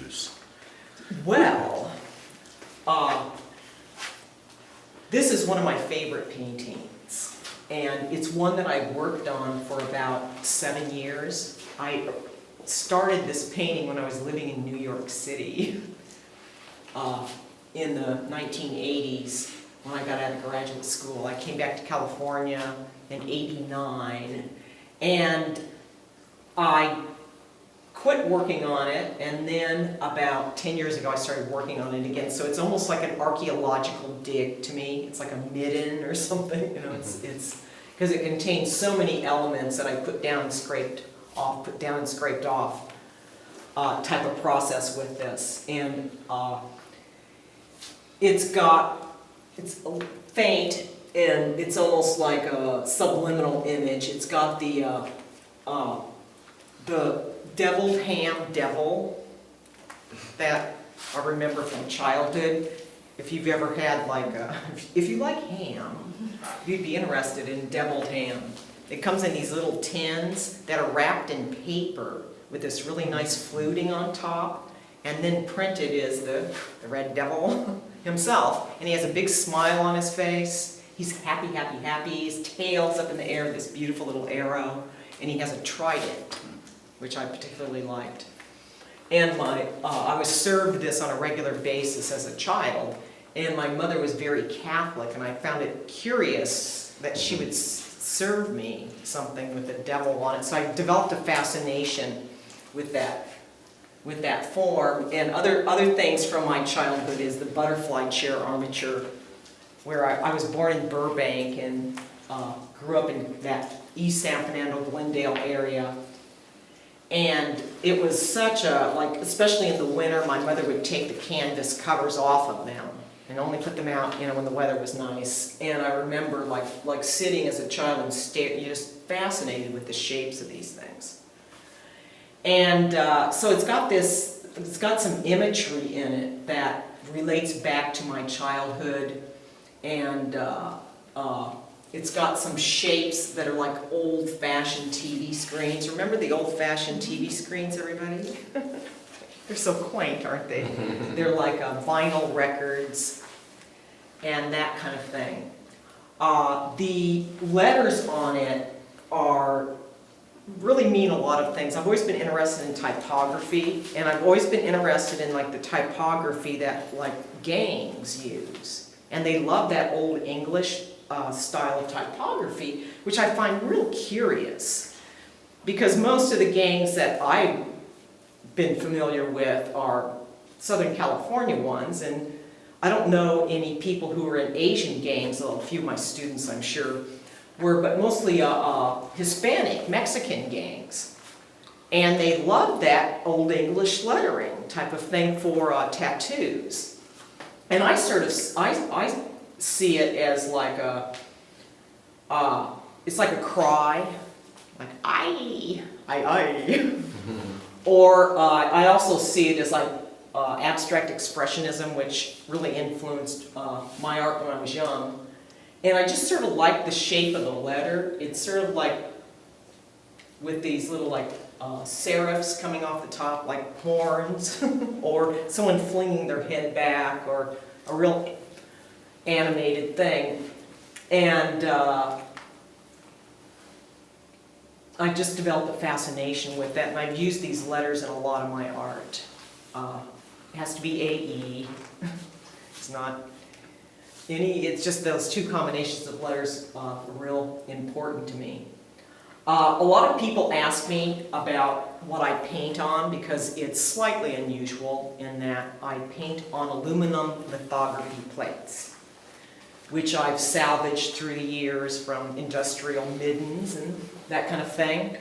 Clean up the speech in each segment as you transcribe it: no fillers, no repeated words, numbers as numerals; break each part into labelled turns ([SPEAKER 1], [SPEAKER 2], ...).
[SPEAKER 1] news?
[SPEAKER 2] Well, this is one of my favorite paintings, and it's one that I worked on for about 7 years. I started this painting when I was living in New York City in the 1980s when I got out of graduate school. I came back to California in '89, and I quit working on it, and then about 10 years ago I started working on it again. So it's almost like an archaeological dig to me. It's like a midden or something, you know, it's because it contains so many elements that I put down and scraped off, type of process with this. And it's faint, and it's almost like a subliminal image. It's got the deviled ham devil that I remember from childhood. If you've ever had if you like ham, you'd be interested in deviled ham. It comes in these little tins that are wrapped in paper with this really nice fluting on top, and then printed is the red devil himself, and he has a big smile on his face. He's happy, happy, happy. His tail's up in the air, this beautiful little arrow, and he has a trident, which I particularly liked. And I was served this on a regular basis as a child, and my mother was very Catholic, and I found it curious that she would serve me something with a devil on it. So I developed a fascination with that form. And other things from my childhood is the butterfly chair armature, where I was born in Burbank and grew up in that East San Fernando, Glendale area. And it was such especially in the winter, my mother would take the canvas covers off of them and only put them out, when the weather was nice. And I remember like sitting as a child and you're just fascinated with the shapes of these things. And so it's got some imagery in it that relates back to my childhood, and it's got some shapes that are like old-fashioned TV screens. Remember the old-fashioned TV screens, everybody? They're so quaint, aren't they? They're like vinyl records and that kind of thing. The letters on it really mean a lot of things. I've always been interested in typography, and I've always been interested in the typography that gangs use. And they love that old English style of typography, which I find real curious, because most of the gangs that I've been familiar with are Southern California ones, and I don't know any people who are in Asian gangs, although a few of my students I'm sure were, but mostly Hispanic, Mexican gangs. And they love that old English lettering type of thing for tattoos. And I see it as it's like a cry, like "I." Or I also see it as abstract expressionism, which really influenced my art when I was young. And I just sort of like the shape of the letter. It's sort of like with these little serifs coming off the top, like horns, or someone flinging their head back, or a real animated thing. And I just developed a fascination with that, and I've used these letters in a lot of my art. It has to be AE. It's not it's just those two combinations of letters are real important to me. A lot of people ask me about what I paint on, because it's slightly unusual in that I paint on aluminum lithography plates, which I've salvaged through the years from industrial middens and that kind of thing.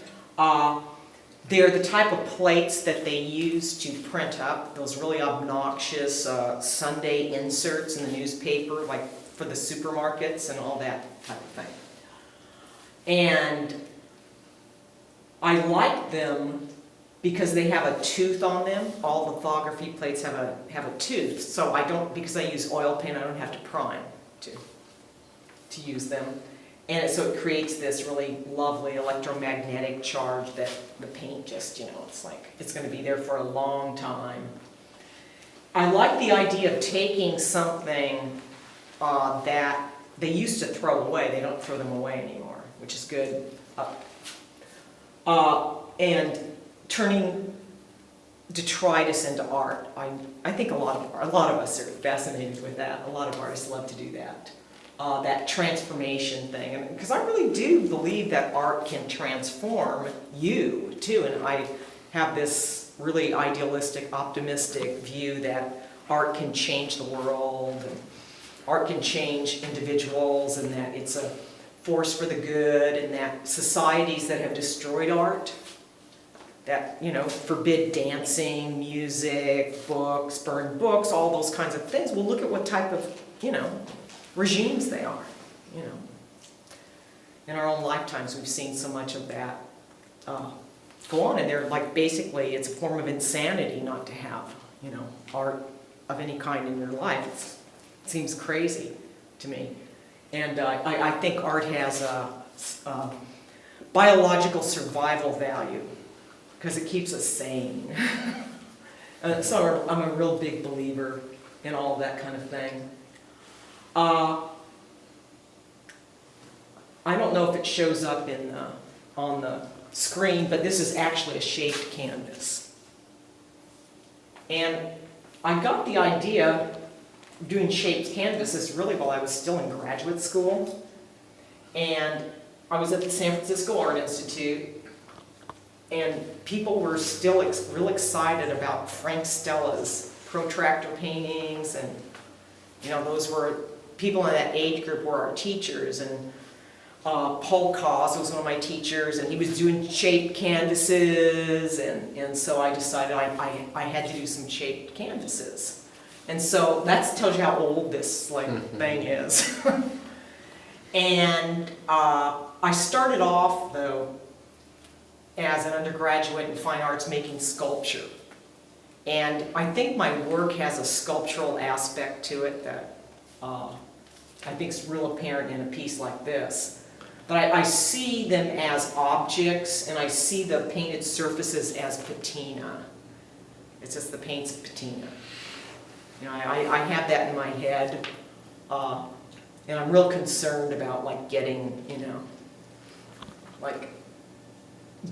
[SPEAKER 2] They're the type of plates that they use to print up those really obnoxious Sunday inserts in the newspaper, like for the supermarkets and all that type of thing. And I like them because they have a tooth on them. All lithography plates have a tooth, so because I use oil paint, I don't have to prime to use them. And so it creates this really lovely electromagnetic charge that the paint just, it's like, it's going to be there for a long time. I like the idea of taking something that they used to throw away. They don't throw them away anymore, which is good. And turning detritus into art. I think a lot of us are fascinated with that. A lot of artists love to do that. That transformation thing. Because I really do believe that art can transform you, too. And I have this really idealistic, optimistic view that art can change the world, and art can change individuals, and that it's a force for the good, and that societies that have destroyed art, that, forbid dancing, music, books, burn books, all those kinds of things, well, look at what type of, regimes they are, In our own lifetimes, we've seen so much of that go on, and they're like, basically, it's a form of insanity not to have, art of any kind in your life. It seems crazy to me. And I think art has a biological survival value, because it keeps us sane. So I'm a real big believer in all of that kind of thing. I don't know if it shows up on the screen, but this is actually a shaped canvas. And I got the idea doing shaped canvases really while I was still in graduate school. And I was at the San Francisco Art Institute, and people were still real excited about Frank Stella's protractor paintings, and those were people in that age group were our teachers, and Paul Cause was one of my teachers, and he was doing shaped canvases, and so I decided I had to do some shaped canvases. And so that tells you how old this thing is. And I started off, though, as an undergraduate in fine arts making sculpture. And I think my work has a sculptural aspect to it that I think is real apparent in a piece like this. But I see them as objects, and I see the painted surfaces as patina. It's just the paint's patina. I have that in my head, and I'm real concerned about getting,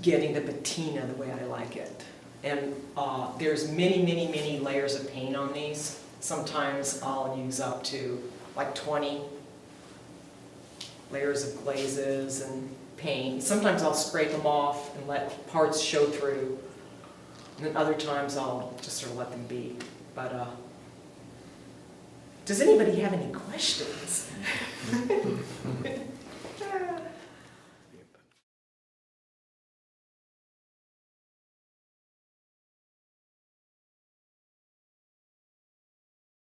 [SPEAKER 2] getting the patina the way I like it. And there's many layers of paint on these. Sometimes I'll use up to 20 layers of glazes and paint. Sometimes I'll scrape them off and let parts show through. And then other times I'll just sort of let them be. But does anybody have any questions?